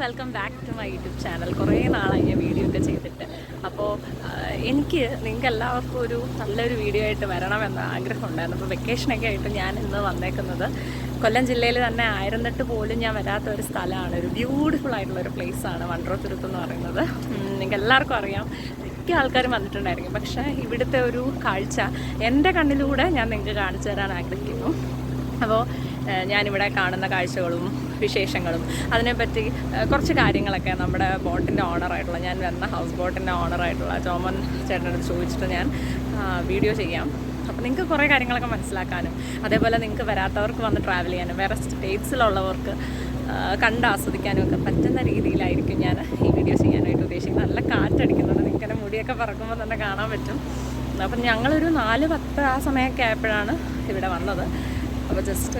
Welcome back to my YouTube channel. കുറേ നാളായി ഞാൻ വീഡിയോ ഒക്കെ ചെയ്തിട്ട്. അപ്പോൾ എനിക്ക് നിങ്ങൾക്ക് എല്ലാവർക്കും ഒരു നല്ലൊരു വീഡിയോ ആയിട്ട് വരണമെന്ന ആഗ്രഹം ഉണ്ടായിരുന്നു. അപ്പോൾ വെക്കേഷനൊക്കെ ആയിട്ട് ഞാൻ ഇന്ന് വന്നേക്കുന്നത് കൊല്ലം ജില്ലയിൽ തന്നെ ആയിരുന്നിട്ട് പോലും ഞാൻ വരാത്ത ഒരു സ്ഥലമാണ്. ഒരു ബ്യൂട്ടിഫുൾ ആയിട്ടുള്ളൊരു പ്ലേസാണ് വൺട്രോത്തുരുത്ത് എന്ന് പറയുന്നത്. നിങ്ങൾക്ക് എല്ലാവർക്കും അറിയാം, മിക്ക ആൾക്കാരും വന്നിട്ടുണ്ടായിരിക്കും. പക്ഷേ ഇവിടുത്തെ ഒരു കാഴ്ച എൻ്റെ കണ്ണിലൂടെ ഞാൻ നിങ്ങൾക്ക് കാണിച്ചു തരാൻ ആഗ്രഹിക്കുന്നു. അപ്പോൾ ഞാനിവിടെ കാണുന്ന കാഴ്ചകളും വിശേഷങ്ങളും അതിനെപ്പറ്റി കുറച്ച് കാര്യങ്ങളൊക്കെ നമ്മുടെ ബോട്ടിൻ്റെ ഓണറായിട്ടുള്ള, ഞാൻ വന്ന ഹൗസ് ബോട്ടിൻ്റെ ഓണറായിട്ടുള്ള ജോമൻ ചേട്ടനടുത്ത് ചോദിച്ചിട്ട് ഞാൻ വീഡിയോ ചെയ്യാം. അപ്പോൾ നിങ്ങൾക്ക് കുറേ കാര്യങ്ങളൊക്കെ മനസ്സിലാക്കാനും അതേപോലെ നിങ്ങൾക്ക് വരാത്തവർക്ക് വന്ന് ട്രാവൽ ചെയ്യാനും വേറെ സ്റ്റേറ്റ്സിലുള്ളവർക്ക് കണ്ട് ആസ്വദിക്കാനും ഒക്കെ പറ്റുന്ന രീതിയിലായിരിക്കും ഞാൻ ഈ വീഡിയോ ചെയ്യാനായിട്ട് ഉദ്ദേശിക്കുന്നത്. നല്ല കാറ്റടിക്കുന്നുണ്ട്, നിങ്ങൾക്കെന്നെ മുടിയൊക്കെ പറക്കുമ്പോൾ തന്നെ കാണാൻ പറ്റും. അപ്പം ഞങ്ങളൊരു 4:10 ആ സമയമൊക്കെ ആയപ്പോഴാണ് ഇവിടെ വന്നത്. അപ്പോൾ ജസ്റ്റ്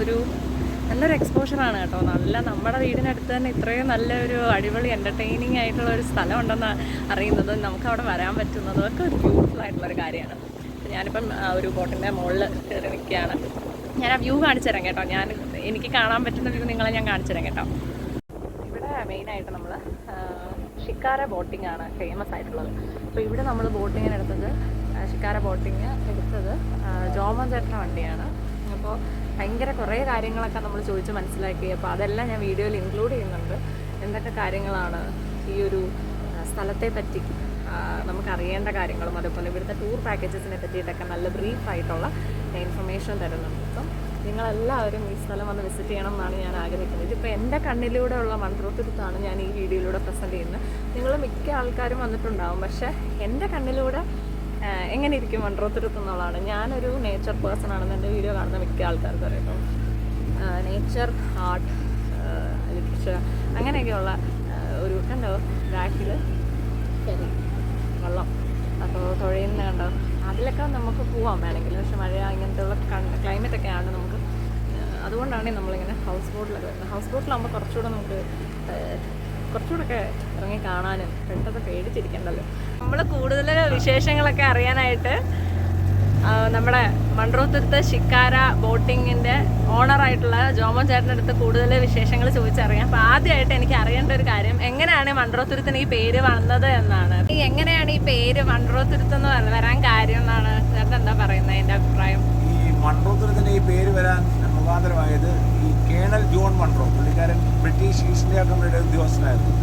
ഒരു നല്ലൊരു എക്സ്പോഷറാണ് കേട്ടോ. നല്ല നമ്മുടെ വീടിനടുത്ത് തന്നെ ഇത്രയും നല്ലൊരു അടിപൊളി എൻ്റർടൈനിങ് ആയിട്ടുള്ള ഒരു സ്ഥലം ഉണ്ടെന്ന് അറിയുന്നത്, നമുക്കവിടെ വരാൻ പറ്റുന്നതും ഒക്കെ ഒരു ബ്യൂട്ടിഫുൾ ആയിട്ടുള്ളൊരു കാര്യമാണ്. ഞാനിപ്പം ഒരു ബോട്ടിൻ്റെ മുകളിൽ കയറി നിൽക്കുകയാണ്. ഞാൻ ആ വ്യൂ കാണിച്ചു തരാം കേട്ടോ. എനിക്ക് കാണാൻ പറ്റുന്ന വ്യൂ നിങ്ങളെ ഞാൻ കാണിച്ചു തരാം കേട്ടോ. ഇവിടെ മെയിനായിട്ട് നമ്മൾ ഷിക്കാര ബോട്ടിംഗ് ആണ് ഫേമസ് ആയിട്ടുള്ളത്. അപ്പോൾ ഇവിടെ നമ്മൾ ബോട്ടിങ്ങിന് എടുത്തത് ഷിക്കാര ബോട്ടിങ് എടുത്തത് ജോമൻ ചേട്ടൻ്റെ വണ്ടിയാണ്. അപ്പോൾ ഭയങ്കര കുറേ കാര്യങ്ങളൊക്കെ നമ്മൾ ചോദിച്ച് മനസ്സിലാക്കി. അപ്പോൾ അതെല്ലാം ഞാൻ വീഡിയോയിൽ ഇൻക്ലൂഡ് ചെയ്യുന്നുണ്ട്. എന്തൊക്കെ കാര്യങ്ങളാണ് ഈ ഒരു സ്ഥലത്തെ പറ്റി നമുക്ക് അറിയേണ്ട കാര്യങ്ങളും അതേപോലെ ഇവിടുത്തെ ടൂർ പാക്കേജസിനെ പറ്റിയിട്ടൊക്കെ നല്ല ബ്രീഫായിട്ടുള്ള ഇൻഫർമേഷൻ തരുന്നുണ്ട്. അപ്പം നിങ്ങളെല്ലാവരും ഈ സ്ഥലം വന്ന് വിസിറ്റ് ചെയ്യണം എന്നാണ് ഞാൻ ആഗ്രഹിക്കുന്നത്. ഇതിപ്പോൾ എൻ്റെ കണ്ണിലൂടെ ഉള്ള വൺട്രോത്തുരുത്താണ് ഞാൻ ഈ വീഡിയോയിലൂടെ പ്രസൻറ്റ് ചെയ്യുന്നത്. നിങ്ങൾ മിക്ക ആൾക്കാരും വന്നിട്ടുണ്ടാവും, പക്ഷേ എൻ്റെ കണ്ണിലൂടെ എങ്ങനെ ഇരിക്കും വൺട്രോത്തുരുത്ത് എന്നുള്ളതാണ്. ഞാനൊരു നേച്ചർ പേഴ്സൺ ആണെന്ന് എൻ്റെ വീഡിയോ കാണുന്ന മിക്ക ആൾക്കാർക്ക് അറിയാം. നേച്ചർ, ആർട്ട്, ലിറ്ററേച്ചർ അങ്ങനെയൊക്കെയുള്ള ഒരു കണ്ടോ ബാക്കിൽ ശരി വെള്ളം, അപ്പോൾ തുഴയുന്ന കണ്ടോ, അതിലൊക്കെ നമുക്ക് പോവാം വേണമെങ്കിൽ. പക്ഷെ മഴ ഇങ്ങനത്തെ ഉള്ള ക്ലൈമറ്റൊക്കെ ആണ് നമുക്ക്. അതുകൊണ്ടാണ് നമ്മളിങ്ങനെ ഹൗസ് ബോട്ടിലൊക്കെ വരുന്നത്. ഹൗസ് ബോട്ടിലാകുമ്പോൾ കുറച്ചുകൂടെയൊക്കെ ഇറങ്ങി കാണാനും പെട്ടെന്ന് പേടിച്ചിരിക്കണ്ടല്ലോ. നമ്മൾ കൂടുതൽ വിശേഷങ്ങളൊക്കെ അറിയാനായിട്ട് നമ്മുടെ വൺട്രോത്തുരുത്ത് ഷിക്കാര ബോട്ടിങ്ങിൻ്റെ ഓണറായിട്ടുള്ള ജോമൻ ചേട്ടൻ്റെ അടുത്ത് കൂടുതൽ വിശേഷങ്ങൾ ചോദിച്ചറിയാം. അപ്പോൾ ആദ്യമായിട്ട് എനിക്ക് അറിയേണ്ട ഒരു കാര്യം, എങ്ങനെയാണ് വൺട്രോത്തുരുത്തിന് ഈ പേര് വന്നത് എന്നാണ്. എങ്ങനെയാണ് ഈ പേര് വൺട്രോത്തുരുത്ത് എന്ന് വരാൻ കാര്യം എന്നാണ് ചേട്ടൻ എന്താ പറയുന്നത്? എൻ്റെ അഭിപ്രായം, ഈ വൺട്രോത്തുരുത്തിന് ഈ പേര് വരാൻ മുഖാന്തരമായത് ഈ കേണൽ ജോൺ വൺട്രോ, പുള്ളിക്കാരൻ ബ്രിട്ടീഷ് ഈസ്റ്റ് ഇന്ത്യ കമ്പനിയുടെ ഉദ്യോഗസ്ഥനായിരുന്നു.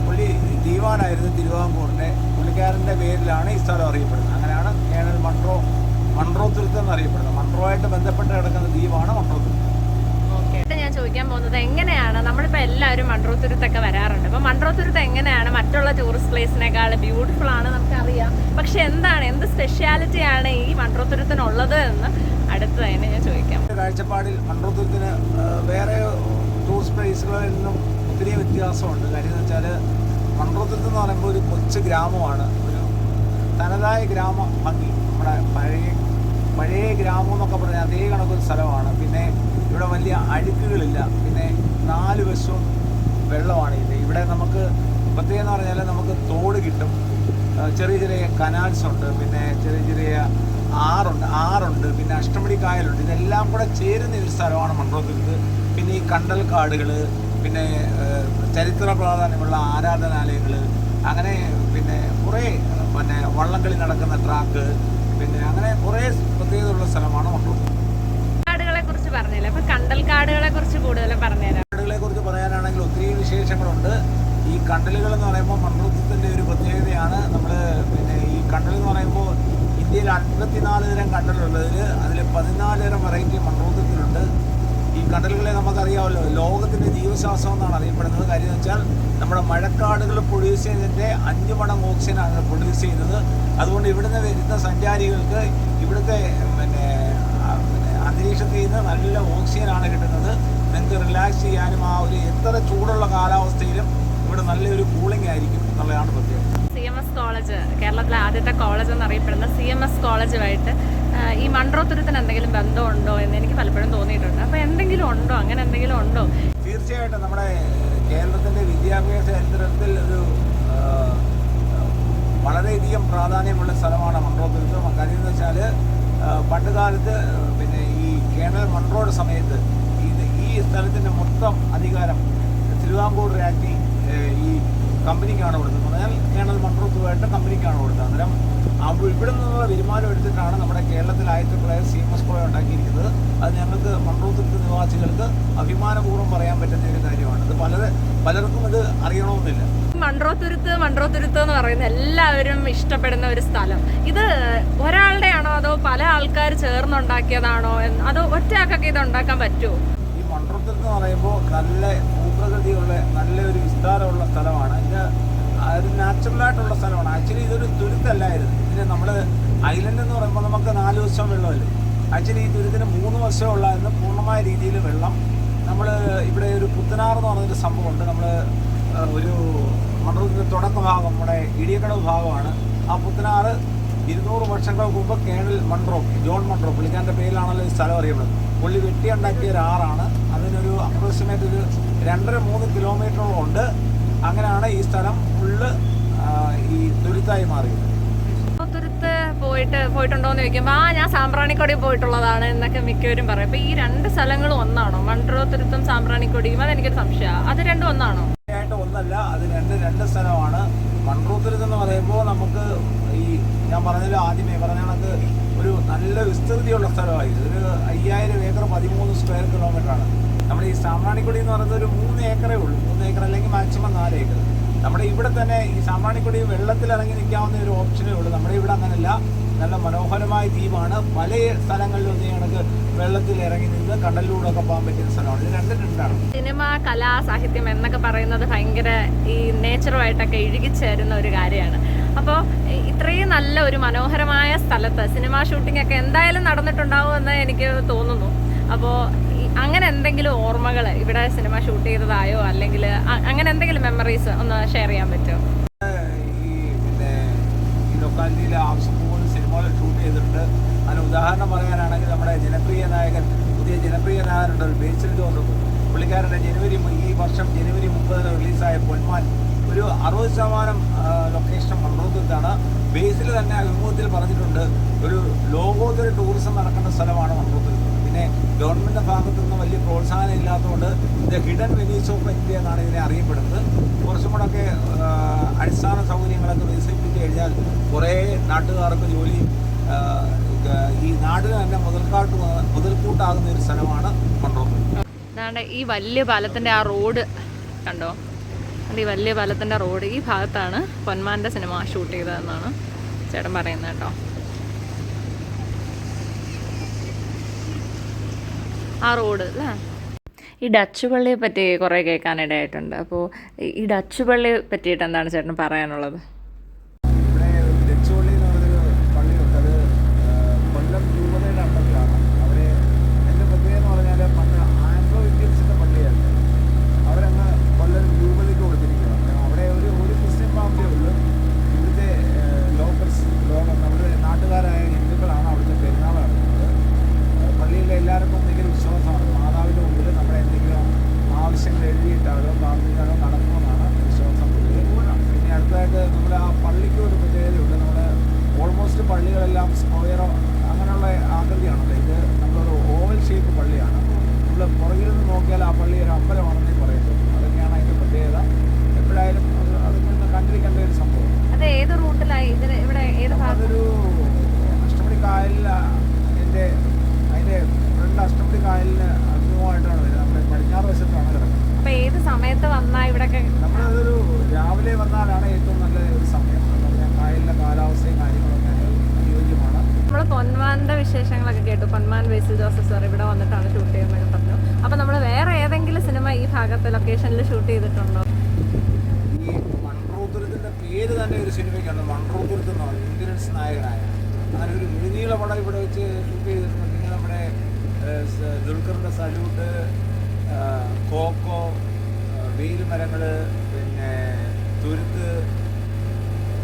പുള്ളി ദീവാനായിരുന്നു തിരുവിതാംകൂറിൻ്റെ. പുള്ളിക്കാരൻ്റെ പേരിലാണ് ഈ സ്ഥലം അറിയപ്പെടുന്നത്. അങ്ങനെയാണ് കേണൽ വൺട്രോത്തുരുത്ത് എന്നറിയപ്പെടുന്നത്. വൺട്രോയായിട്ട് ബന്ധപ്പെട്ട് കിടക്കുന്ന ദ്വീപാണ് വൺട്രോത്തുരുത്ത്. ഓക്കെ, ഞാൻ ചോദിക്കാൻ പോകുന്നത് എങ്ങനെയാണ്, നമ്മളിപ്പോൾ എല്ലാവരും വൺട്രോത്തുരുത്തൊക്കെ വരാറുണ്ട്. അപ്പോൾ വൺട്രോത്തുരുത്ത് എങ്ങനെയാണ് മറ്റുള്ള ടൂറിസ്റ്റ് പ്ലേസിനേക്കാൾ ബ്യൂട്ടിഫുൾ ആണ് നമുക്കറിയാം. പക്ഷെ എന്ത് സ്പെഷ്യാലിറ്റിയാണ് ഈ വൺട്രോത്തുരുത്തിനുള്ളത് എന്ന് അടുത്ത് തന്നെ ഞാൻ ചോദിക്കാം. കാഴ്ചപ്പാടിൽ വൺട്രോത്തുരുത്തിന് വേറെ ടൂറിസ്റ്റ് പ്ലേസുകളിൽ നിന്നും ഒത്തിരി വ്യത്യാസമുണ്ട്. കാര്യം എന്ന് വെച്ചാൽ വൺട്രോത്തുരുത്ത് എന്ന് പറയുമ്പോൾ ഒരു കൊച്ചു ഗ്രാമമാണ്. ഒരു തനതായ ഗ്രാമ ഭംഗി, നമ്മുടെ പഴയ ഗ്രാമം എന്നൊക്കെ പറഞ്ഞാൽ അതേ കണക്കൊരു സ്ഥലമാണ്. പിന്നെ ഇവിടെ വലിയ അഴുക്കുകളില്ല. പിന്നെ 4 വശവും വെള്ളമാണ്. ഇവിടെ നമുക്ക് പ്രത്യേകം എന്ന് പറഞ്ഞാൽ നമുക്ക് തോട് കിട്ടും, ചെറിയ ചെറിയ കനാൽസ് ഉണ്ട്, പിന്നെ ചെറിയ ആറുണ്ട്, പിന്നെ അഷ്ടമുടി കായലുണ്ട്. ഇതെല്ലാം കൂടെ ചേരുന്ന ഒരു സ്ഥലമാണ് വൺട്രോത്തുരുത്ത്. പിന്നെ ഈ കണ്ടൽക്കാടുകൾ, പിന്നെ ചരിത്ര പ്രാധാന്യമുള്ള ആരാധനാലയങ്ങൾ, അങ്ങനെ പിന്നെ കുറേ വള്ളംകളി നടക്കുന്ന ട്രാക്ക്, പിന്നെ അങ്ങനെ കുറേ പ്രത്യേകതയുള്ള സ്ഥലമാണ് വൺട്രോത്തുരുത്ത്. കാടുകളെ കുറിച്ച് പറഞ്ഞില്ല, അപ്പോൾ കണ്ടൽക്കാടുകളെ കുറിച്ച് കൂടുതൽ പറഞ്ഞുതരാം. കാടുകളെ കുറിച്ച് പറയാനാണെങ്കിൽ ഒത്തിരി വിശേഷങ്ങളുണ്ട്. ഈ കണ്ടലുകൾ എന്ന് പറയുമ്പോൾ വൺട്രോത്തുരുത്തിൻ്റെ ഒരു പ്രത്യേകതയാണ്. നമ്മൾ പിന്നെ ഈ കണ്ടൽ എന്ന് പറയുമ്പോൾ ഇന്ത്യയിൽ 54 തരം കണ്ടലുള്ളതിൽ അതിൽ 14 തരം വെറൈറ്റി വൺട്രോത്തുരുത്തിലുണ്ട്. ഈ കണ്ടലുകളെ നമുക്കറിയാമല്ലോ, ലോകത്തിൻ്റെ ജീവശാസ്ത്രം എന്നാണ് അറിയപ്പെടുന്നത്. കാര്യം എന്ന് വെച്ചാൽ നമ്മുടെ മഴക്കാടുകൾ പ്രൊഡ്യൂസ് ചെയ്യുന്നതിൻ്റെ 5 മടങ്ങ് ഓക്സിജനാണ് പ്രൊഡ്യൂസ് ചെയ്യുന്നത്. അതുകൊണ്ട് ഇവിടുന്ന് വരുന്ന സഞ്ചാരികൾക്ക് ഇവിടുത്തെ അന്തരീക്ഷത്തിൽ നിന്ന് നല്ല ഓക്സിജനാണ് കിട്ടുന്നത്. നിങ്ങൾക്ക് റിലാക്സ് ചെയ്യാനും ആ ഒരു എത്ര ചൂടുള്ള കാലാവസ്ഥയിലും ഇവിടെ നല്ലൊരു കൂളിംഗ് ആയിരിക്കും എന്നുള്ളതാണ് പ്രത്യേകത. CMS കോളേജ്, കേരളത്തിലെ ആദ്യത്തെ കോളേജ് എന്നറിയപ്പെടുന്ന CMS കോളേജുമായിട്ട് ഈ വൺട്രോത്തുരുത്തിന് എന്തെങ്കിലും ബന്ധമുണ്ടോ എന്ന് എനിക്ക് പലപ്പോഴും തോന്നിയിട്ടുണ്ട്. അപ്പോൾ അങ്ങനെ എന്തെങ്കിലും ഉണ്ടോ? തീർച്ചയായിട്ടും നമ്മുടെ കേരളത്തിൻ്റെ വിദ്യാഭ്യാസ ചരിത്രത്തിൽ ഒരു വളരെയധികം പ്രാധാന്യമുള്ള സ്ഥലമാണ് വൺട്രോത്തുരുത്ത്. കാര്യം എന്ന് വെച്ചാൽ പണ്ട് കാലത്ത് പിന്നെ ഈ കേണൽ വൺട്രോയുടെ സമയത്ത് ഈ സ്ഥലത്തിൻ്റെ മൊത്തം അധികാരം തിരുവിതാംകൂർ രാജ്ഞി ഈ കമ്പനിക്കാണ് കൊടുത്തത്. പറഞ്ഞാൽ കേണൽ മൺട്രോത്തുമായിട്ട് കമ്പനിക്കാണ് കൊടുത്തത്. അന്നേരം ഇവിടെ നിന്നുള്ള വരുമാനം എടുത്തിട്ടാണ് നമ്മുടെ കേരളത്തിൽ ആദ്യത്തെ CMS കോളേജ് ഉണ്ടാക്കിയിരിക്കുന്നത്. അത് ഞങ്ങൾക്ക് മൺട്രോത്തുരുത്ത് നിവാസികൾക്ക് അഭിമാനപൂർവ്വം പറയാൻ പറ്റുന്ന ഒരു കാര്യമാണ്. ഇത് പലർക്കും ഇത് അറിയണമെന്നില്ല. മൺട്രോത്തുരുത്ത് എന്ന് പറയുന്നത് എല്ലാവരും ഇഷ്ടപ്പെടുന്ന ഒരു സ്ഥലം. ഇത് ഒരാളുടെയാണോ അതോ പല ആൾക്കാർ ചേർന്നുണ്ടാക്കിയതാണോ, അതോ ഒറ്റയാൾക്കൊക്കെ ഇത് ഉണ്ടാക്കാൻ പറ്റുമോ? ഈ മൺട്രോത്തുരുത്ത് എന്ന് പറയുമ്പോൾ നല്ല ഭൂപ്രകൃതിയുള്ള നല്ലൊരു വിസ്താരമുള്ള സ്ഥലമാണ്. ഇത് ഒരു നാച്ചുറലായിട്ടുള്ള സ്ഥലമാണ്. ആക്ച്വലി ഇതൊരു തുരുത്തല്ലായിരുന്നു. ഇതിന് നമ്മൾ ഐലൻഡ് എന്ന് പറയുമ്പോൾ നമുക്ക് 4 വർഷം വെള്ളമല്ലേ. ആക്ച്വലി ഈ തുരുത്തിന് 3 വർഷമുള്ളായിരുന്നു പൂർണ്ണമായ രീതിയിൽ വെള്ളം. നമ്മൾ ഇവിടെ ഒരു പുത്തനാർ എന്ന് പറഞ്ഞൊരു സംഭവമുണ്ട്. നമ്മൾ ഒരു മൺട്രോത്തിന്റെ തുടക്ക ഭാഗം നമ്മുടെ ഇടിയക്കടവ് ഭാഗമാണ്. ആ പുത്തനാറ് 200 വർഷങ്ങൾക്ക് മുമ്പ് കേണൽ ജോൺ മൺട്രോ പുള്ളിക്കാരൻ്റെ പേരിലാണല്ലോ ഈ സ്ഥലം അറിയപ്പെടുന്നത്. പുള്ളി വെട്ടിയുണ്ടാക്കിയ ഒരു ആറാണ്. അതിനൊരു അപ്രോക്സിമേറ്റ് ഒരു 2.5-3 കിലോമീറ്ററോളം ഉണ്ട്. അങ്ങനെയാണ് ഈ സ്ഥലം ഫുള്ള് ഈ തുരുത്തായി മാറിയത്. തുരുത്ത് പോയിട്ടുണ്ടോ എന്ന് ചോദിക്കുമ്പോൾ ഞാൻ സാമ്പ്രാണിക്കൊടി പോയിട്ടുള്ളതാണ് എന്നൊക്കെ മിക്കവരും പറയും. അപ്പോൾ ഈ 2 സ്ഥലങ്ങളും ഒന്നാണോ? മൺട്രോത്തുരുത്തും സാമ്പ്രാണിക്കൊടിയും? അതെനിക്കൊരു സംശയമാണ്. അത് രണ്ടും ഒന്നാണോ? ഒന്നല്ല, അത് രണ്ട് സ്ഥലമാണ്. മൺട്രോത്തുരുത്ത് എന്ന് പറയുമ്പോൾ നമുക്ക് ഈ ഞാൻ പറഞ്ഞല്ലോ ആദ്യമേ പറഞ്ഞ കണക്ക് ഒരു നല്ല വിസ്തൃതിയുള്ള സ്ഥലമായി. ഒരു 5000 ഏക്കർ 13 സ്ക്വയർ കിലോമീറ്ററാണ്. നമ്മുടെ ഈ സാമ്പ്രാണിക്കൊടി എന്ന് പറയുന്നത് ഒരു 3 ഏക്കറേ ഉള്ളൂ. 3 ഏക്കർ അല്ലെങ്കിൽ മാക്സിമം 4 ഏക്കർ. നമ്മുടെ ഇവിടെ തന്നെ ഈ സാമ്പ്രാണിക്കൊടി വെള്ളത്തിൽ ഇറങ്ങി നിൽക്കാവുന്ന ഒരു ഓപ്ഷനേ ഉള്ളൂ. നമ്മുടെ ഇവിടെ അങ്ങനെയല്ല. നല്ല മനോഹരമായ ദ്വീപാണ്. പല സ്ഥലങ്ങളിലും കണക്ക് വെള്ളത്തിൽ ഇറങ്ങി നിന്ന് കടലിലൂടെ ഒക്കെ പോകാൻ പറ്റുന്ന സ്ഥലമാണ്. ഇത് രണ്ടാണ്. സിനിമ, കല, സാഹിത്യം എന്നൊക്കെ പറയുന്നത് ഭയങ്കര ഈ നേച്ചറുമായിട്ടൊക്കെ ഇഴുകിച്ചേരുന്ന ഒരു കാര്യമാണ്. അപ്പോൾ ഇത്രയും നല്ല ഒരു മനോഹരമായ സ്ഥലത്ത് സിനിമ ഷൂട്ടിംഗ് ഒക്കെ എന്തായാലും നടന്നിട്ടുണ്ടാവുമെന്ന് എനിക്ക് തോന്നുന്നു. അപ്പോൾ അങ്ങനെ എന്തെങ്കിലും ഓർമ്മകൾ ഇവിടെ സിനിമ ഷൂട്ട് ചെയ്തതായോ അല്ലെങ്കിൽ അങ്ങനെ എന്തെങ്കിലും മെമ്മറീസ് ഒന്ന് ഷെയർ ചെയ്യാൻ പറ്റുമോ? ഈ ലൊക്കാലിറ്റിയിലെ ആവശ്യംപോലെ സിനിമകൾ ഷൂട്ട് ചെയ്തിട്ടുണ്ട്. അതിന് ഉദാഹരണം പറയാനാണെങ്കിൽ നമ്മുടെ പുതിയ ജനപ്രിയ നായകനുണ്ട് ബേസിൽ ജോസഫ്. പുള്ളിക്കാരൻ്റെ ഈ വർഷം ജനുവരി 30 റിലീസായ പൊന്മാൻ ഒരു 60% ലൊക്കേഷൻ മൺട്രോത്തുരുത്താണ്. ബേസിൽ തന്നെ അഭിമുഖത്തിൽ പറഞ്ഞിട്ടുണ്ട് ഒരു ലോകോത്തര ടൂറിസം നടക്കേണ്ട സ്ഥലമാണ് മൺട്രോത്തുരുത്ത്. പിന്നെ ഗവൺമെൻറ്റിൻ്റെ ഭാഗത്തു നിന്ന് വലിയ പ്രോത്സാഹനം ഇല്ലാത്തതുകൊണ്ട് the hidden Venice of India എന്നാണ് ഇതിനെ അറിയപ്പെടുന്നത്. കുറച്ചും കൂടെയൊക്കെ അടിസ്ഥാന സൗകര്യങ്ങളൊക്കെ വികസിപ്പിച്ച് കഴിഞ്ഞാൽ കുറേ നാട്ടുകാർക്ക് ജോലിയും ഈ നാടിന് തന്നെ മുതൽക്കൂട്ടാകുന്ന ഒരു സ്ഥലമാണ് മൺട്രോത്തുരുത്ത്. അതാണ്ട് ഈ വലിയ പാലത്തിൻ്റെ ആ റോഡ് കണ്ടോ? ഈ വലിയ പാലത്തിൻ്റെ റോഡ് ഈ ഭാഗത്താണ് പൊന്മാൻ്റെ സിനിമ ഷൂട്ട് ചെയ്തതെന്നാണ് ചേട്ടൻ പറയുന്നത് കേട്ടോ. ആ റോഡ് അല്ലേ. ഈ ഡച്ച് പള്ളിയെ പറ്റി കുറേ കേൾക്കാനിടയായിട്ടുണ്ട്. അപ്പോൾ ഈ ഡച്ച് പള്ളിയെ പറ്റിയിട്ട് എന്താണ് ചേട്ടൻ പറയാനുള്ളത്? പള്ളികളെല്ലാം സ്ക്വയറോ അങ്ങനെയുള്ള ആകൃതിയാണല്ലോ. ഇത് നമ്മളൊരു ഓവൽ ഷേപ്പ് പള്ളിയാണ്. നമ്മൾ പുറകിൽ നിന്ന് നോക്കിയാൽ ആ പള്ളി ഒരു അമ്പലമാണെന്നേ പറയുന്നത്. അതൊക്കെയാണ് അതിൻ്റെ പ്രത്യേകത. എപ്പോഴായാലും അതിൽ നിന്ന് കണ്ടിരിക്കേണ്ട ഒരു സംഭവം. ഏത് റൂട്ടിലായി അതൊരു അഷ്ടമുടി കായലിൽ അതിൻ്റെ ഫ്രണ്ട് അഷ്ടമുടി കായലിന് അഭിമുഖമായിട്ടാണ് വരുന്നത്. നമ്മുടെ പടിഞ്ഞാറ് വശത്താണ് കിടക്കുന്നത്. അപ്പോൾ ഏത് സമയത്ത് വന്നാൽ ഇവിടെ നമ്മളതൊരു രാവിലെ വന്നാലാണ് ഏറ്റവും നല്ല ഒരു സമയം. കായലിലെ കാലാവസ്ഥയും കാര്യങ്ങളൊക്കെ അനുയോജ്യമാണ്. നമ്മൾ പൊന്മാൻ്റെ വിശേഷങ്ങളൊക്കെ കേട്ടു. പൊന്മാൻ ബേസിൽ ജോസഫ് സാർ ഇവിടെ വന്നിട്ടാണ് ഷൂട്ട് ചെയ്യുന്നത് പറഞ്ഞു. അപ്പോൾ നമ്മൾ വേറെ ഏതെങ്കിലും സിനിമ ഈ ഭാഗത്തെ ലൊക്കേഷനിൽ ഷൂട്ട് ചെയ്തിട്ടുണ്ടോ? ഈ മൺട്രോത്തുരുത്തിൻ്റെ പേര് തന്നെ ഒരു സിനിമയ്ക്കുണ്ട്, മൺട്രോത്തുരുത്ത് എന്ന് പറഞ്ഞു. ഇന്ദ്രൻസ് നായകനായ അങ്ങനെ ഒരു വിഴുനീള പടം ഇവിടെ വെച്ച് ഷൂട്ട് ചെയ്തിട്ടുണ്ട്. പിന്നെ നമ്മുടെ ദുൽഖറിൻ്റെ സല്യൂട്ട്, കോക്കോ, വെയിൽ മരങ്ങൾ, പിന്നെ തുരുത്ത്,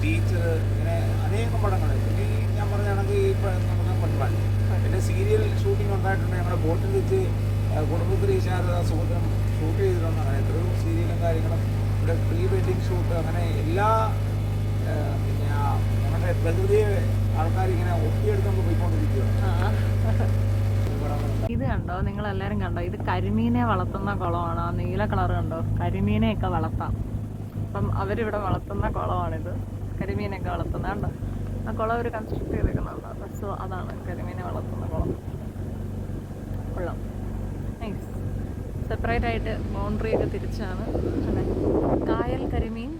ടീച്ചർ, ഇങ്ങനെ അനേകം പടങ്ങൾ. പിന്നെ ഈ ഞാൻ പറഞ്ഞാണെങ്കിൽ ഈ നടന്ന പൊന്മാൻ. പിന്നെ സീരിയൽ ഷൂട്ടിംഗ് ഉണ്ടായിട്ടുണ്ട്. ഞങ്ങളുടെ ബോട്ടിൽ വെച്ച് കുടുംബശ്രീ ശാരദ സുഹൃത്തും ഷൂട്ട് ചെയ്തിട്ടുണ്ട്. അങ്ങനെ എത്രയോ സീരിയലും കാര്യങ്ങളും ഇവിടെ പ്രീ വെഡിങ് ഷൂട്ട്, അങ്ങനെ എല്ലാ പിന്നെ ഞങ്ങളുടെ പ്രകൃതിയെ ആൾക്കാർ ഇങ്ങനെ ഒപ്പിയെടുത്തുകൊണ്ട് പോയിക്കൊണ്ടിരിക്കുകയാണ്. ഇത് കണ്ടോ, നിങ്ങളെല്ലാവരും കണ്ടോ, ഇത് കരിമീനെ വളർത്തുന്ന കുളമാണ്. ആ നീല കളർ കണ്ടോ, കരിമീനെയൊക്കെ വളർത്താം. അപ്പം അവരിവിടെ വളർത്തുന്ന കുളമാണിത്. കരിമീനൊക്കെ വളർത്തുന്ന കണ്ടോ, ആ കുളം അവർ കൺസ്ട്രക്ട് ചെയ്തേക്കുന്നുണ്ടോ. സോ അതാണ് കരിമീനെ വളർത്തുന്ന കുളം. കൊള്ളാം, നൈസ്. സെപ്പറേറ്റ് ആയിട്ട് ബൗണ്ടറി ഒക്കെ തിരിച്ചാണ്. കായൽ കരിമീൻ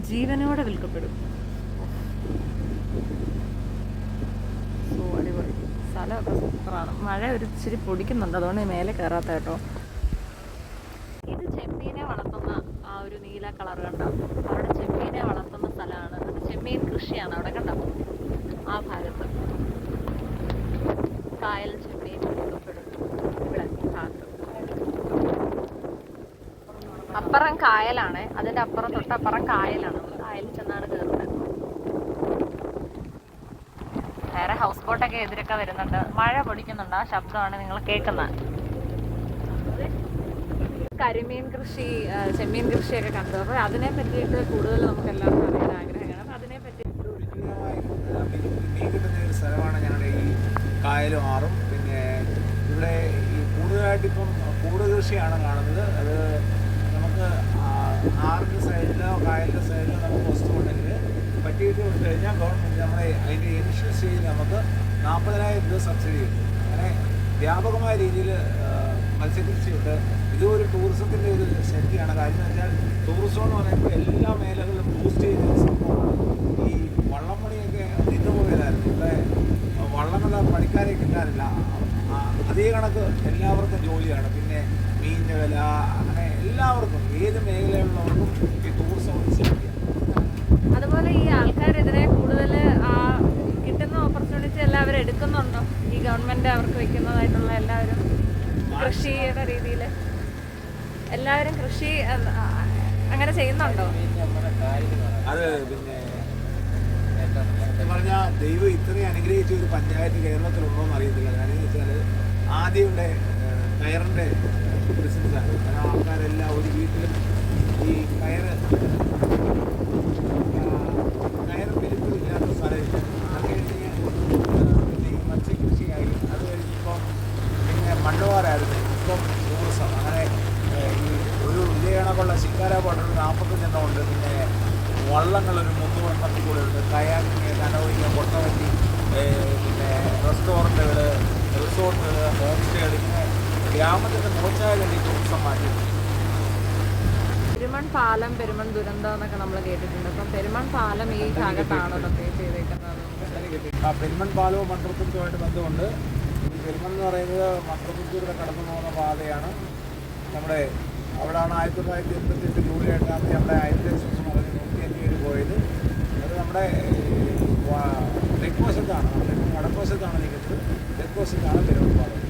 ജീവനോടെ വിൽക്കപ്പെടും. സോ അടിപൊളി സ്ഥലമൊക്കെ സൂപ്പറാണ്. മഴ ഒരു ഇച്ചിരി പൊടിക്കുന്നുണ്ട്, അതുകൊണ്ട് മേലെ കയറാത്ത കേട്ടോ. ഇത് ചെമ്മീനെ വളർത്തുന്ന ആ ഒരു നീല കളർ കണ്ടോ, അവിടെ ചെമ്മീനെ വളർത്തുന്ന സ്ഥലമാണ്. അത് ചെമ്മീൻ കൃഷിയാണ് അവിടെ കണ്ടോ, ആ ഭാഗത്ത് കായൽ ചെമ്മീൻ വിൽക്കപ്പെടും. ഇവിടെ ഭാഗത്ത് അപ്പുറം കായലാണ്, അതിൻ്റെ അപ്പുറം തൊട്ടപ്പുറം കായലാണ്. കായലിൽ ചെന്നാണ് കയറുന്നത്. വേറെ ഹൗസ് ബോട്ടൊക്കെ എതിരൊക്കെ വരുന്നുണ്ട്. മഴ പൊടിക്കുന്നുണ്ട്, ആ ശബ്ദമാണ് നിങ്ങൾ കേൾക്കുന്നത്. കരിമീൻ കൃഷി, ചെമ്മീൻ കൃഷിയൊക്കെ കണ്ടു. അപ്പോൾ അതിനെ പറ്റിയിട്ട് കൂടുതൽ നമുക്ക് എല്ലാവർക്കും അറിയാൻ ആഗ്രഹമാണ്. അപ്പോൾ അതിനെ പറ്റി മീൻ കിട്ടുന്ന ഒരു സ്ഥലമാണ് ഞങ്ങളുടെ ഈ കായലും ആറും. പിന്നെ ഇവിടെ ഈ കൂടുതലായിട്ടിപ്പം കൂട് കൃഷിയാണ് കാണുന്നത്. അത് നമുക്ക് ആറിൻ്റെ സൈഡിലോ കായലിൻ്റെ സൈഡിലോ നമുക്ക് വസ്തു ഉണ്ടെങ്കിൽ പറ്റിയിട്ട് വിട്ട് കഴിഞ്ഞാൽ ഗവൺമെൻറ് നമ്മളെ അതിൻ്റെ ഇനിഷ്യൽ സ്റ്റേജിൽ നമുക്ക് 40,000 രൂപ സബ്സിഡി കിട്ടും. അങ്ങനെ വ്യാപകമായ രീതിയിൽ മത്സ്യകൃഷിയുണ്ട്. ഇതൊരു ടൂറിസത്തിൻ്റെ ഒരു ശക്തിയാണ്. കാര്യം എന്ന് വെച്ചാൽ ടൂറിസം എന്ന് പറയുമ്പോൾ എല്ലാ മേഖലകളിലും ബൂസ്റ്റ് ചെയ്യുന്ന സംഭവമാണ്. ഈ വള്ളംപണിയൊക്കെ നിന്നുപോയതായിരുന്നു. ഇവിടെ വള്ളങ്ങളുടെ പണിക്കാരെ കിട്ടാനില്ല. അതേ കണക്ക് എല്ലാവർക്കും ജോലിയാണ്. പിന്നെ മീനിൻ്റെ വില, അങ്ങനെ എല്ലാവർക്കും ഏത് മേഖലയിലുള്ളവർക്കും ഈ ടൂറിസം ഒരു ശക്തിയാണ്. അതുപോലെ ഈ ആൾക്കാരെതിരെ കൂടുതൽ കിട്ടുന്ന ഓപ്പർച്യൂണിറ്റി എല്ലാവരും എടുക്കുന്നുണ്ടോ? ഈ ഗവൺമെൻറ് അവർക്ക് വെക്കുന്നതായിട്ടുള്ള എല്ലാവരും കൃഷിയുടെ രീതിയിൽ എല്ലാവരും കൃഷി അങ്ങനെ ചെയ്യുന്നുണ്ടോ? അത് പിന്നെ പറഞ്ഞാൽ ദൈവം ഇത്രയും അനുഗ്രഹിച്ച ഒരു പഞ്ചായത്ത് കേരളത്തിലുണ്ടോ എന്ന് അറിയത്തില്ല. കാര്യം എന്ന് വെച്ചാൽ ആദ്യം ഇവിടെ കയറിൻ്റെ ബിസിനസ്സാണ്. കാരണം ആൾക്കാരെല്ലാം ഒരു വീട്ടിലും ഈ കയറ് പെരുപ്പില്ലാത്ത സ്ഥലമില്ല. അത് കഴിഞ്ഞ് പിന്നെ ഈ മത്സ്യകൃഷിയായി. അത് കഴിഞ്ഞിപ്പം പിന്നെ മണ്ണുവാരായിരുന്നു. ഇപ്പം ടൂറിസം. അങ്ങനെ ഈ ഒരു ഇതേണക്കുള്ള ശിക്കാര പോലുള്ള 45 എണ്ണം ഉണ്ട്. പിന്നെ വള്ളങ്ങളൊരു 300 എണ്ണത്തിൽ കൂടെ ഉണ്ട്. കയാക്കിങ്, കനോയിങ്, കൊട്ടവണ്ടി, പിന്നെ റെസ്റ്റോറൻറ്റുകൾ, റിസോർട്ടുകൾ, ഹോം സ്റ്റേകൾ, ഇങ്ങനെ ഗ്രാമത്തിൻ്റെ മോശമായ വേണ്ടി ടൂറിസം മാറ്റി. പെരുമൺ പാലം, പെരുമൺ ദുരന്തം എന്നൊക്കെ നമ്മൾ കേട്ടിട്ടുണ്ട്. അപ്പം പെരുമൺ പാലം ഈ ഭാഗത്താണോ ലൊക്കേറ്റ് ചെയ്തേക്കുന്നത്? ആ പെരുമൺ പാലവും മൺട്രോത്തുരുത്തുമായിട്ട് ബന്ധമുണ്ട്. ഈ പെരുമൺ എന്ന് പറയുന്നത് മൺട്രോത്തുരുത്തിലൂടെ കടന്നു പോകുന്ന പാതയാണ്. നമ്മുടെ അവിടെയാണ് 1988 ജൂലൈ 8-ാം തീയതി നമ്മുടെ ഐതിഹാസിക മറിഞ്ഞ് 105 പേര് പോയത്. അത് നമ്മുടെ തെക്ക് വശത്താണ്, വടക്ക് വശത്താണ് നിൽക്കുന്നത്. തെക്ക് വശത്താണ് പെരുമൺ പാലം.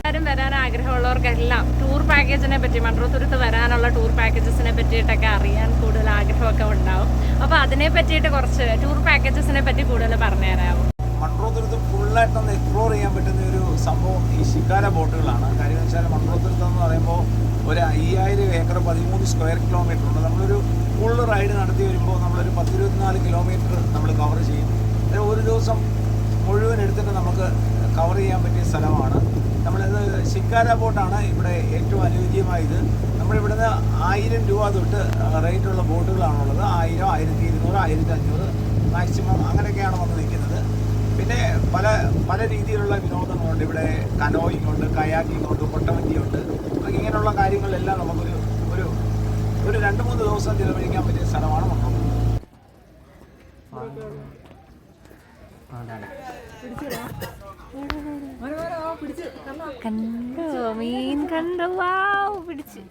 എല്ലാവരും വരാൻ ആഗ്രഹമുള്ളവർക്കെല്ലാം ടൂർ പാക്കേജിനെ പറ്റി, മൺട്രോത്തുരുത്ത് വരാനുള്ള ടൂർ പാക്കേജസിനെ പറ്റിയിട്ടൊക്കെ അറിയാൻ കൂടുതൽ ആഗ്രഹമൊക്കെ ഉണ്ടാവും. അപ്പോൾ അതിനെ പറ്റിയിട്ട് കുറച്ച് ടൂർ പാക്കേജസിനെ പറ്റി കൂടുതൽ പറഞ്ഞു തരാമോ? മൺട്രോത്തുരുത്ത് ഫുള്ളായിട്ടൊന്ന് എക്സ്പ്ലോർ ചെയ്യാൻ പറ്റുന്ന ഒരു സംഭവം ഈ ശിക്കാര ബോട്ടുകളാണ്. കാര്യം എന്ന് വെച്ചാൽ മൺട്രോത്തുരുത്ത് എന്ന് പറയുമ്പോൾ ഒരു 5000 ഏക്കർ 13 സ്ക്വയർ കിലോമീറ്റർ ഉണ്ട്. നമ്മളൊരു ഫുൾ റൈഡ് നടത്തി വരുമ്പോൾ നമ്മളൊരു 10-24 കിലോമീറ്റർ നമ്മൾ കവർ ചെയ്യും. ഒരു ദിവസം മുഴുവൻ എടുത്തിട്ട് നമുക്ക് കവർ ചെയ്യാൻ പറ്റിയ സ്ഥലമാണ്. നമ്മളിത് ശിക്കാര ബോട്ടാണ് ഇവിടെ ഏറ്റവും അനുയോജ്യമായത്. നമ്മളിവിടുന്ന് 1000 രൂപ തൊട്ട് റേറ്റുള്ള ബോട്ടുകളാണുള്ളത്. 1000, 1200, 1500 മാക്സിമം അങ്ങനെയൊക്കെയാണ് വന്ന് നിൽക്കുന്നത്. പിന്നെ പല രീതിയിലുള്ള വിനോദങ്ങളുണ്ട്. ഇവിടെ കനോയിങ് ഉണ്ട്, കയാക്കിംഗ് ഉണ്ട്, കൊട്ടവഞ്ചിയുണ്ട്. ഇങ്ങനെയുള്ള കാര്യങ്ങളെല്ലാം നമുക്കൊരു 2-3 ദിവസം ചിലവഴിക്കാൻ പറ്റിയ സ്ഥലമാണ് മണ്ണൂർ. കണ്ടോ മീൻ കണ്ടോ? വാവ്, പിടിച്ച്.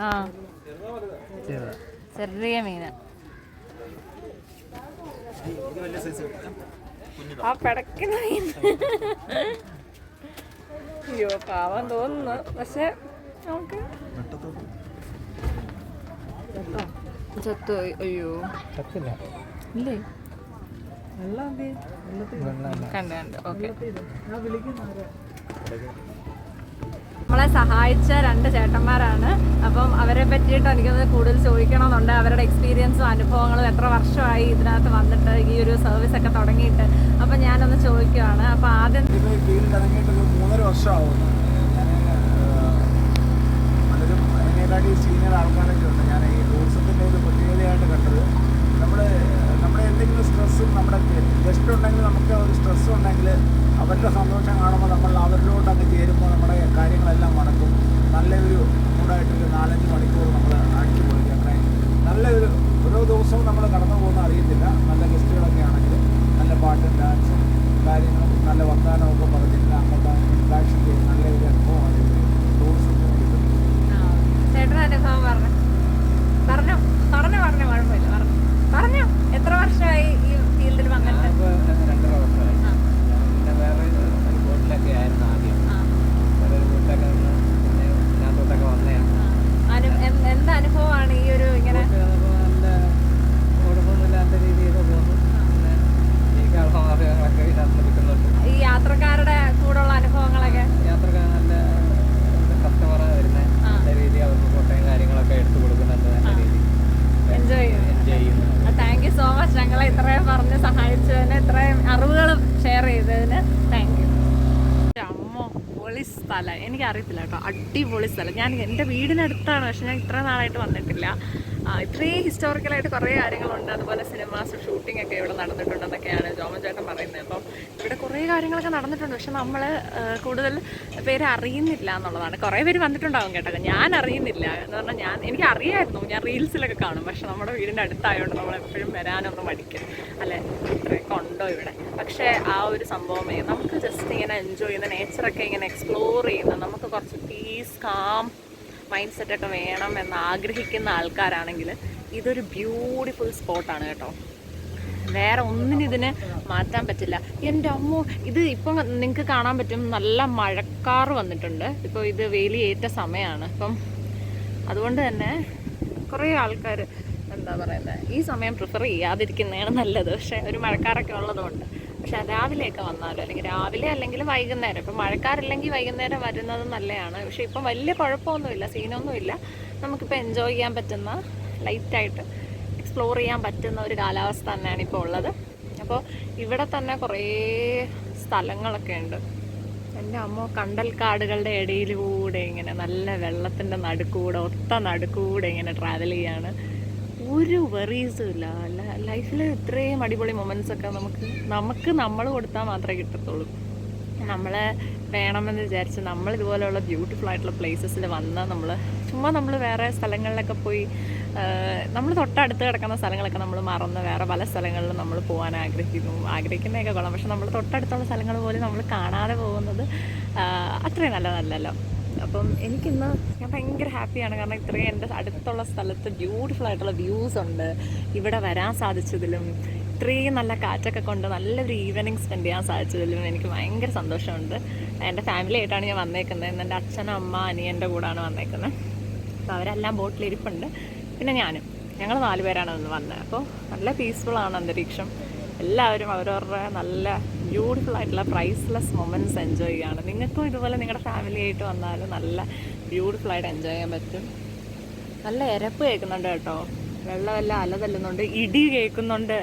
ആ ചെറിയ മീന. ആ പിടക്കുന്ന മീൻ. അയ്യോ പാവം തോന്നുന്നു. പക്ഷെ നമുക്ക് ചത്തു. അയ്യോ ഇല്ലേ? കണ്ട് ഓക്കെ. നമ്മളെ സഹായിച്ച 2 ചേട്ടന്മാരാണ്. അപ്പം അവരെ പറ്റിയിട്ട് എനിക്കൊന്ന് കൂടുതൽ ചോദിക്കണമെന്നുണ്ട്. അവരുടെ എക്സ്പീരിയൻസും അനുഭവങ്ങളും എത്ര വർഷമായി ഇതിനകത്ത് വന്നിട്ട് ഈ ഒരു സർവീസ് ഒക്കെ തുടങ്ങിയിട്ട്. അപ്പം ഞാനൊന്ന് ചോദിക്കുവാണ്. അപ്പോൾ ആദ്യം ഫീൽഡ് തുടങ്ങിയിട്ട് 3.5 വർഷമാവുന്നു. ഞാൻ പലരും അതിനെക്കാട്ടി സീനിയർ ആൾക്കാരൊക്കെ ഉണ്ട്. ഞാൻ ഈ ടൂറിസത്തിൻ്റെ ഒരു പ്രത്യേകതയായിട്ട് കണ്ടത് നമ്മുടെ എന്തെങ്കിലും സ്ട്രെസ്സും നമ്മുടെ ഗസ്റ്റ് ഉണ്ടെങ്കിൽ നമുക്ക് ഒരു സ്ട്രെസ് ഉണ്ടെങ്കിൽ അവരുടെ സന്തോഷം കാണുമ്പോൾ നമ്മൾ അവരിലോട്ട് അങ്ങ് ചേരുമ്പോൾ നമ്മുടെ കാര്യങ്ങളെല്ലാം നടക്കും. നല്ലൊരു മൂടായിട്ടൊരു 4-5 മണിക്കൂർ നമ്മൾ അടിച്ചു പൊളിക്കും. അങ്ങനെ നല്ലൊരു ഓരോ ദിവസവും നമ്മൾ കടന്നു പോകുന്ന അറിയത്തില്ല. നല്ല ഗസ്റ്റുകളൊക്കെ ആണെങ്കിൽ നല്ല പാട്ടും ഡാൻസും കാര്യങ്ങളും നല്ല വർത്തമാനമൊക്കെ പറഞ്ഞില്ല അങ്ങോട്ട് ഇൻട്രാക്ഷൻ ചെയ്യും. നല്ലൊരു അനുഭവമാണ് ടൂറിസത്തിന് കിട്ടുന്നത്. ചേട്ടൻ്റെ അനുഭവം പറഞ്ഞോ കുഴപ്പമില്ല, പറഞ്ഞോ. എത്ര വർഷമായി ഈ ഫീൽഡിൽ വന്നിട്ട്? 2.5 വർഷമായി. പിന്നെ വേറെ ഒരു ബോട്ടിലൊക്കെ ആയിരുന്നു ആദ്യം. വേറെ ഒരു ബോട്ടിലൊക്കെ നിന്ന് പിന്നെ ഇതിനകത്തോട്ടൊക്കെ വന്നതാണ്. എന്ത് അനുഭവമാണ് ഈ ഒരു ഇങ്ങനെ? നല്ല കുഴപ്പമൊന്നുമില്ലാത്ത രീതിയിൽ പോകുന്നു. പിന്നെ എനിക്ക് അനുഭവങ്ങളൊക്കെ ഇതിനകത്ത് കിട്ടുന്നുണ്ട്. ഈ യാത്രക്കാരുടെ കൂടെയുള്ള അനുഭവങ്ങളൊക്കെ? യാത്രക്കാർ നല്ല കസ്റ്റമറാണ് വരുന്നത്. നല്ല രീതിയിൽ അവർക്ക് ഫോട്ടോയും കാര്യങ്ങളൊക്കെ എടുത്തു കൊടുക്കുന്നുണ്ട്. നല്ല രീതിയിൽ എൻജോയ് ചെയ്യുന്നു. Thank you so much. ഞങ്ങളെ ഇത്രയും പറഞ്ഞ് സഹായിച്ചതിന്, ഇത്രയും അറിവുകളും ഷെയർ ചെയ്തതിന് താങ്ക് യു. അമ്മോ, പൊളി സ്ഥലം. എനിക്കറിയത്തില്ല കേട്ടോ, അടിപൊളി സ്ഥലം. ഞാൻ എൻ്റെ വീടിനടുത്താണ്, പക്ഷെ ഞാൻ ഇത്ര നാളായിട്ട് വന്നിട്ടില്ല. ഇത്രയും ഹിസ്റ്റോറിക്കലായിട്ട് കുറേ കാര്യങ്ങളുണ്ട്. അതുപോലെ സിനിമാസ് ഷൂട്ടിംഗ് ഒക്കെ ഇവിടെ നടന്നിട്ടുണ്ടെന്നൊക്കെയാണ് ജോമൻ ചേട്ടൻ പറയുന്നത്. അപ്പം ഇവിടെ കുറേ കാര്യങ്ങളൊക്കെ നടന്നിട്ടുണ്ട്, പക്ഷെ നമ്മൾ കൂടുതൽ പേര് അറിയുന്നില്ല എന്നുള്ളതാണ്. കുറേ പേര് വന്നിട്ടുണ്ടാകും കേട്ടോ, ഞാൻ അറിയുന്നില്ല എന്ന് പറഞ്ഞാൽ എനിക്ക് അറിയായിരുന്നു, ഞാൻ റീൽസിലൊക്കെ കാണും. പക്ഷെ നമ്മുടെ വീടിൻ്റെ അടുത്തായതുകൊണ്ട് നമ്മളെപ്പോഴും വരാനൊന്നും മടിക്കും. അല്ലെ, ഇത്രയൊക്കെ ഉണ്ടോ ഇവിടെ? പക്ഷേ ആ ഒരു സംഭവമേ നമുക്ക് ജസ്റ്റ് ഇങ്ങനെ എൻജോയ് ചെയ്യുന്ന, നേച്ചറൊക്കെ ഇങ്ങനെ എക്സ്പ്ലോർ ചെയ്യുന്ന, നമുക്ക് കുറച്ച് പീസ് കാം മൈൻഡ് സെറ്റൊക്കെ വേണം എന്ന് ആഗ്രഹിക്കുന്ന ആൾക്കാരാണെങ്കിൽ ഇതൊരു ബ്യൂട്ടിഫുൾ സ്പോട്ടാണ് കേട്ടോ. വേറെ ഒന്നിനും ഇതിന് മാറ്റാൻ പറ്റില്ല. എൻ്റെ അമ്മോ, ഇത് ഇപ്പം നിങ്ങൾക്ക് കാണാൻ പറ്റും, നല്ല മഴക്കാറ് വന്നിട്ടുണ്ട്. ഇപ്പോൾ ഇത് വേലിയേറ്റ സമയമാണ്. അപ്പം അതുകൊണ്ട് തന്നെ കുറേ ആൾക്കാർ എന്താ പറയുന്നത്, ഈ സമയം പ്രിഫർ ചെയ്യാതിരിക്കുന്നതാണ് നല്ലത്. പക്ഷേ ഒരു മഴക്കാറൊക്കെ ഉള്ളതുകൊണ്ട്. പക്ഷെ രാവിലെയൊക്കെ വന്നാലും, അല്ലെങ്കിൽ രാവിലെ അല്ലെങ്കിൽ വൈകുന്നേരം, ഇപ്പം മഴക്കാറില്ലെങ്കിൽ വൈകുന്നേരം വരുന്നത് നല്ലതാണ്. പക്ഷെ ഇപ്പം വലിയ കുഴപ്പമൊന്നുമില്ല, സീനൊന്നുമില്ല. നമുക്കിപ്പോൾ എൻജോയ് ചെയ്യാൻ പറ്റുന്ന, ലൈറ്റായിട്ട് എക്സ്പ്ലോർ ചെയ്യാൻ പറ്റുന്ന ഒരു കാലാവസ്ഥ തന്നെയാണ് ഇപ്പോൾ ഉള്ളത്. അപ്പോൾ ഇവിടെ തന്നെ കുറേ സ്ഥലങ്ങളൊക്കെ ഉണ്ട്. എൻ്റെ അമ്മ, കണ്ടൽക്കാടുകളുടെ ഇടയിലൂടെ ഇങ്ങനെ നല്ല വെള്ളത്തിൻ്റെ നടുക്കൂടെ, ഒത്ത നടുക്കൂടെ ഇങ്ങനെ ട്രാവൽ ചെയ്യാണ്. ഒരു വെറീസും ഇല്ല. ലൈഫിൽ ഇത്രയും അടിപൊളി മൊമെൻറ്റ്സൊക്കെ നമുക്ക് നമ്മൾ കൊടുത്താൽ മാത്രമേ കിട്ടത്തുള്ളൂ. നമ്മൾ വേണമെന്ന് വിചാരിച്ച് നമ്മൾ ഇതുപോലെയുള്ള ബ്യൂട്ടിഫുൾ ആയിട്ടുള്ള പ്ലേസസിൽ വന്നാൽ നമ്മൾ വേറെ സ്ഥലങ്ങളിലൊക്കെ പോയി, നമ്മൾ തൊട്ടടുത്ത് കിടക്കുന്ന സ്ഥലങ്ങളൊക്കെ നമ്മൾ മറന്ന് വേറെ പല സ്ഥലങ്ങളിലും നമ്മൾ പോകാൻ ആഗ്രഹിക്കുന്നതൊക്കെ കൊള്ളാം. പക്ഷെ നമ്മൾ തൊട്ടടുത്തുള്ള സ്ഥലങ്ങൾ പോലും നമ്മൾ കാണാതെ പോകുന്നത് അത്രയും നല്ലതല്ലല്ലോ. അപ്പം എനിക്കിന്ന് ഞാൻ ഭയങ്കര ഹാപ്പിയാണ്. കാരണം ഇത്രയും എൻ്റെ അടുത്തുള്ള സ്ഥലത്ത് ബ്യൂട്ടിഫുൾ ആയിട്ടുള്ള വ്യൂസ് ഉണ്ട്. ഇവിടെ വരാൻ സാധിച്ചതിലും, ഇത്രയും നല്ല കാറ്റൊക്കെ കൊണ്ട് നല്ലൊരു ഈവനിങ് സ്പെൻഡ് ചെയ്യാൻ സാധിച്ചതിലും എനിക്ക് ഭയങ്കര സന്തോഷമുണ്ട്. എൻ്റെ ഫാമിലി ആയിട്ടാണ് ഞാൻ വന്നേക്കുന്നത്. ഇന്ന് എൻ്റെ അച്ഛനും അമ്മ അനിയൻ്റെ കൂടാണ് വന്നേക്കുന്നത്. അപ്പോൾ അവരെല്ലാം ബോട്ടിലിരിപ്പുണ്ട്. പിന്നെ ഞങ്ങൾ 4 പേരാണ് ഇന്ന് വന്നത്. അപ്പോൾ നല്ല പീസ്ഫുള്ളാണ് അന്തരീക്ഷം. എല്ലാവരും അവരവരുടെ നല്ല ബ്യൂട്ടിഫുൾ ആയിട്ടുള്ള പ്രൈസ്ലെസ് മൊമെൻറ്റ്സ് എൻജോയ് ചെയ്യുകയാണ്. നിങ്ങൾക്കും ഇതുപോലെ നിങ്ങളുടെ ഫാമിലി ആയിട്ട് വന്നാൽ നല്ല ബ്യൂട്ടിഫുള്ളായിട്ട് എൻജോയ് ചെയ്യാൻ പറ്റും. നല്ല ഇരപ്പ് കേൾക്കുന്നുണ്ട് കേട്ടോ, വെള്ളമെല്ലാം അലതല്ലുന്നുണ്ട്, ഇടി കേൾക്കുന്നുണ്ട്,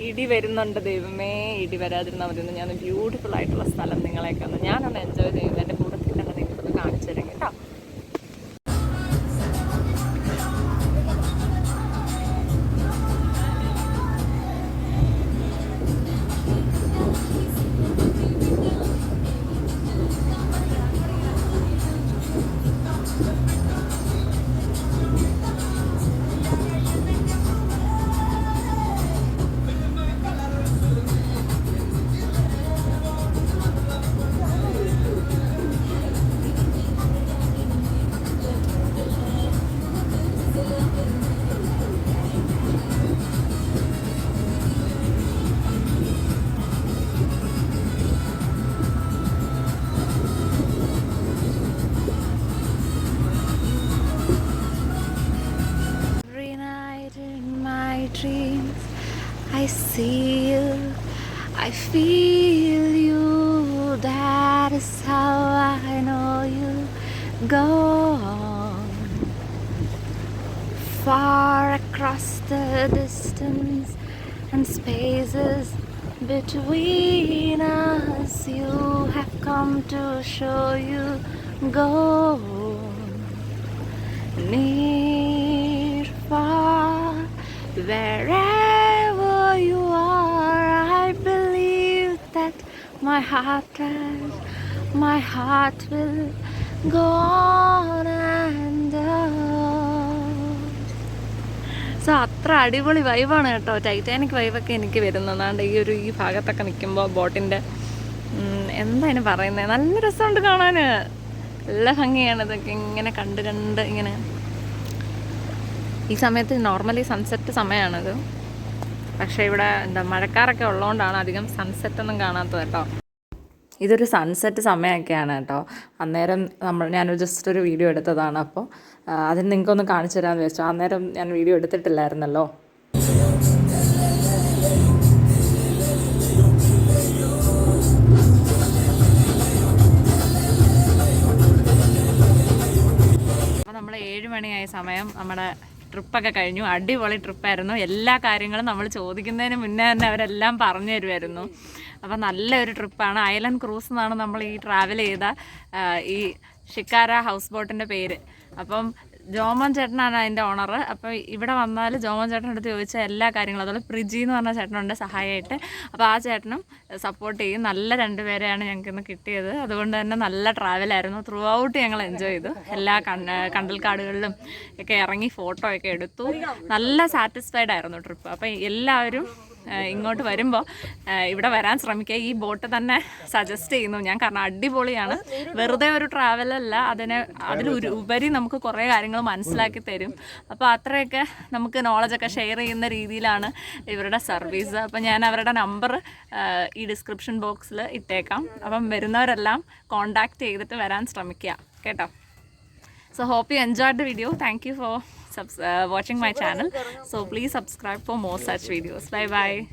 ഇടി വരുന്നുണ്ട്. ദൈവമേ, ഇടി വരാതിരുന്നാൽ മതി. ഞാൻ ബ്യൂട്ടിഫുൾ ആയിട്ടുള്ള സ്ഥലം നിങ്ങളെയൊക്കെ ഞാനൊന്ന് എൻജോയ് ചെയ്യുന്നത് എൻ്റെ കൂട്ടത്തിൽ തന്നെ നിങ്ങൾക്കൊന്ന് കാണിച്ചു തരാം കേട്ടോ. Dreams, I see you, I feel you, that is how I know you. Go on, far across the distance and spaces between us, you have come to show you go. Near, far, wherever you are, I believe that my heart will go on and on. So അത്ര അടിപൊളി വൈബാണ് കേട്ടോ. Titanic വൈബൊക്കെ എനിക്ക് വരുന്നതാണ്ട് ഈ ഭാഗത്തൊക്കെ നിൽക്കുമ്പോൾ ബോട്ടിൻ്റെ എന്താ അതിന് പറയുന്നത്, നല്ല രസമുണ്ട് കാണാൻ, നല്ല ഭംഗിയാണ് ഇതൊക്കെ ഇങ്ങനെ കണ്ട് ഇങ്ങനെ. ഈ സമയത്ത് നോർമലി സൺസെറ്റ് സമയമാണത്, പക്ഷേ ഇവിടെ എന്താ മഴക്കാരൊക്കെ ഉള്ളതുകൊണ്ടാണ് അധികം സൺസെറ്റൊന്നും കാണാത്തത് കേട്ടോ. ഇതൊരു സൺസെറ്റ് സമയമൊക്കെയാണ് കേട്ടോ. അന്നേരം ഞാനൊരു ജസ്റ്റ് ഒരു വീഡിയോ എടുത്തതാണ്. അപ്പോൾ അതിന് നിങ്ങൾക്കൊന്ന് കാണിച്ചു തരാമെന്ന് വെച്ചു. അന്നേരം ഞാൻ വീഡിയോ എടുത്തിട്ടില്ലായിരുന്നല്ലോ. അപ്പോൾ നമ്മൾ 7 മണിയായ സമയം, നമ്മുടെ ട്രിപ്പൊക്കെ കഴിഞ്ഞു. അടിപൊളി ട്രിപ്പായിരുന്നു. എല്ലാ കാര്യങ്ങളും നമ്മൾ ചോദിക്കുന്നതിന് മുന്നേ തന്നെ അവരെല്ലാം പറഞ്ഞു തരുമായിരുന്നു. അപ്പോൾ നല്ലൊരു ട്രിപ്പാണ്. ഐലൻഡ് ക്രൂസ് എന്നാണ് നമ്മൾ ഈ ട്രാവൽ ചെയ്ത ഈ ഷിക്കാര ഹൗസ് ബോട്ടിൻ്റെ പേര്. അപ്പം ജോമോൻ ചേട്ടനാണ് അതിൻ്റെ ഓണർ. അപ്പോൾ ഇവിടെ വന്നാൽ ജോമോൻ ചേട്ടൻ്റെ അടുത്ത് ചോദിച്ച എല്ലാ കാര്യങ്ങളും, അതുപോലെ പ്രിജി എന്ന് പറഞ്ഞ ചേട്ടനുണ്ട് സഹായമായിട്ട്. അപ്പോൾ ആ ചേട്ടനും സപ്പോർട്ട് ചെയ്യും. നല്ല 2 പേരെയാണ് ഞങ്ങൾക്ക് ഇന്ന് കിട്ടിയത്. അതുകൊണ്ട് തന്നെ നല്ല ട്രാവലായിരുന്നു. ത്രൂ ഔട്ട് ഞങ്ങൾ എൻജോയ് ചെയ്തു. എല്ലാ കണ്ടൽക്കാടുകളിലും ഒക്കെ ഇറങ്ങി ഫോട്ടോ ഒക്കെ എടുത്തു. നല്ല സാറ്റിസ്ഫൈഡ് ആയിരുന്നു ട്രിപ്പ്. അപ്പോൾ എല്ലാവരും ഇങ്ങോട്ട് വരുമ്പോൾ ഇവിടെ വരാൻ ശ്രമിക്കുക. ഈ ബോട്ട് തന്നെ സജസ്റ്റ് ചെയ്യുന്നു ഞാൻ, കാരണം അടിപൊളിയാണ്. വെറുതെ ഒരു ട്രാവലല്ല, അതിലുപരി നമുക്ക് കുറേ കാര്യങ്ങൾ മനസ്സിലാക്കി തരും. അപ്പോൾ അത്രയൊക്കെ നമുക്ക് നോളജൊക്കെ ഷെയർ ചെയ്യുന്ന രീതിയിലാണ് ഇവരുടെ സർവീസ്. അപ്പോൾ ഞാൻ അവരുടെ നമ്പർ ഈ ഡിസ്ക്രിപ്ഷൻ ബോക്സിൽ ഇട്ടേക്കാം. അപ്പം വരുന്നവരെല്ലാം കോണ്ടാക്ട് ചെയ്തിട്ട് വരാൻ ശ്രമിക്കുക കേട്ടോ. So hope you enjoyed the video. Thank you for watching my channel. So please subscribe for more such videos. Bye bye.